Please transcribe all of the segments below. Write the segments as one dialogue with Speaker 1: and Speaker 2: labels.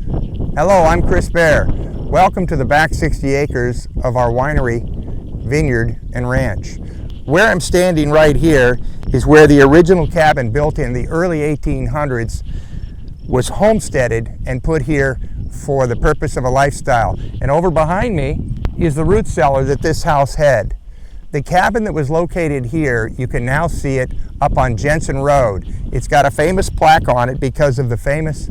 Speaker 1: Hello, I'm Chris Behr. Welcome to the back 60 acres of our winery, vineyard, and ranch. Where I'm standing right here is where the original cabin built in the early 1800s was homesteaded and put here for the purpose of a lifestyle. And over behind me is the root cellar that this house had. The cabin that was located here, you can now see it up on Jensen Road. It's got a famous plaque on it because of the famous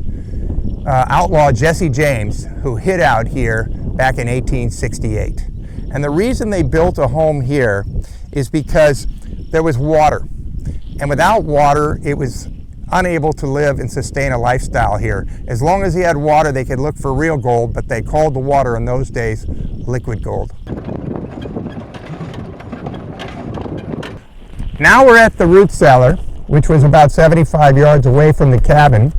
Speaker 1: outlaw Jesse James, who hid out here back in 1868. And the reason they built a home here is because there was water. And without water, it was unable to live and sustain a lifestyle here. As long as he had water, they could look for real gold, but they called the water in those days liquid gold. Now we're at the root cellar, which was about 75 yards away from the cabin,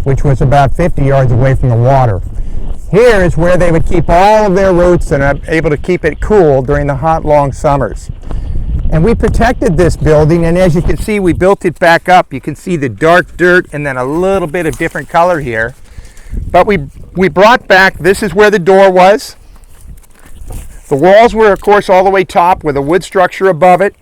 Speaker 1: which was about 50 yards away from the water. Here is where they would keep all of their roots and are able to keep it cool during the hot, long summers. And we protected this building, and as you can see, we built it back up. You can see the dark dirt and then a little bit of different color here. But we brought back, this is where the door was. The walls were, of course, all the way top with a wood structure above it.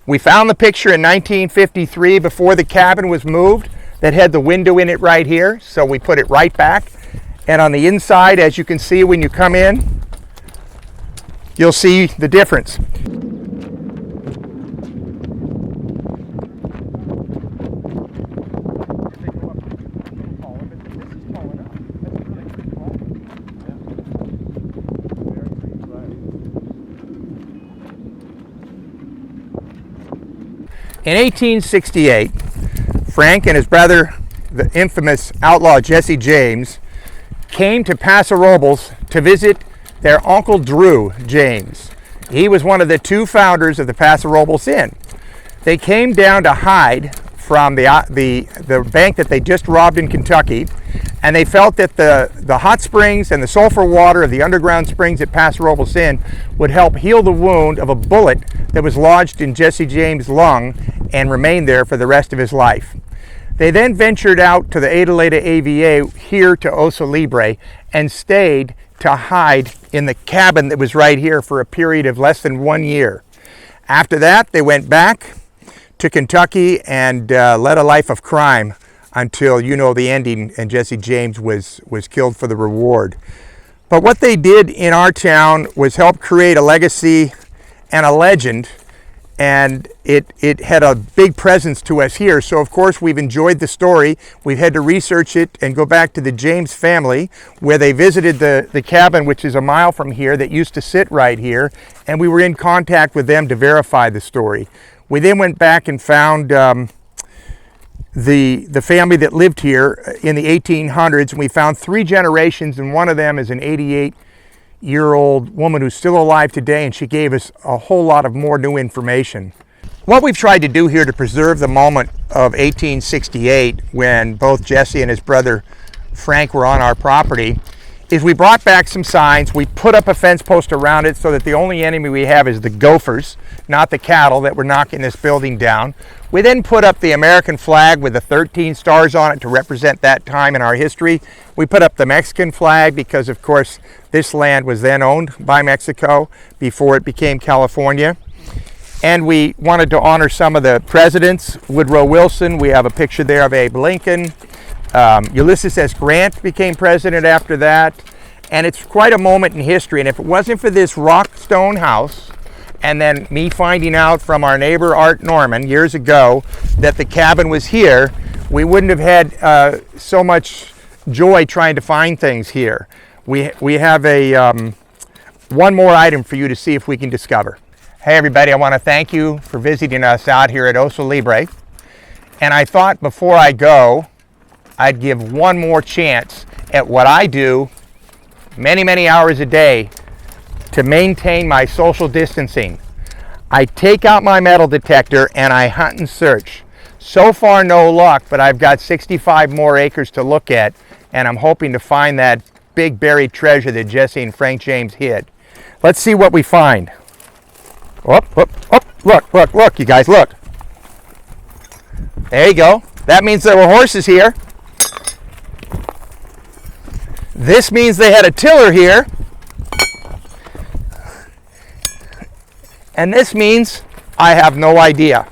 Speaker 1: We found the picture in 1953 before the cabin was moved that had the window in it right here, so we put it right back. And on the inside, as you can see when you come in, you'll see the difference. In 1868, Frank and his brother, the infamous outlaw Jesse James, came to Paso Robles to visit their Uncle Drew James. He was one of the two founders of the Paso Robles Inn. They came down to hide from the bank that they just robbed in Kentucky, and they felt that the hot springs and the sulfur water of the underground springs at Paso Robles Inn would help heal the wound of a bullet that was lodged in Jesse James' lung and remained there for the rest of his life. They then ventured out to the Adelaida AVA here to Oso Libre and stayed to hide in the cabin that was right here for a period of less than 1 year. After that, they went back to Kentucky and led a life of crime until you know the ending, and Jesse James was killed for the reward. But what they did in our town was help create a legacy and a legend, and it had a big presence to us here. So of course we've enjoyed the story. We've had to research it and go back to the James family, where they visited the cabin, which is a mile from here, that used to sit right here, and we were in contact with them to verify the story. We then went back and found the family that lived here in the 1800s, and we found 3 generations, and one of them is an 88-year-old woman who's still alive today, and she gave us a whole lot of more new information. What we've tried to do here to preserve the moment of 1868, when both Jesse and his brother Frank were on our property, is we brought back some signs. We put up a fence post around it so that the only enemy we have is the gophers, not the cattle that were knocking this building down. We then put up the American flag with the 13 stars on it to represent that time in our history. We put up the Mexican flag because, of course, this land was then owned by Mexico before it became California. And we wanted to honor some of the presidents. Woodrow Wilson, we have a picture there of Abe Lincoln. Ulysses S. Grant became president after that, and it's quite a moment in history. And if it wasn't for this rock stone house, and then me finding out from our neighbor Art Norman years ago that the cabin was here, we wouldn't have had so much joy trying to find things here. We have a one more item for you to see if we can discover. Hey everybody, I want to thank you for visiting us out here at Oso Libre, and I thought before I go I'd give one more chance at what I do many hours a day to maintain my social distancing. I take out my metal detector and I hunt and search. So far no luck, but I've got 65 more acres to look at, and I'm hoping to find that big buried treasure that Jesse and Frank James hid. Let's see what we find. Look, you guys, look. There you go. That means there were horses here. This means they had a tiller here. And this means I have no idea.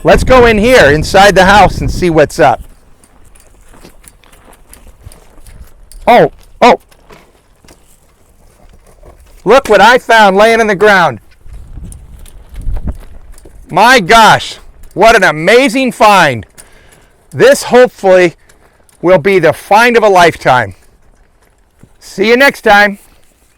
Speaker 1: Let's go in here inside the house and see what's up. Oh. Look what I found laying on the ground. My gosh, what an amazing find. This hopefully will be the find of a lifetime. See you next time.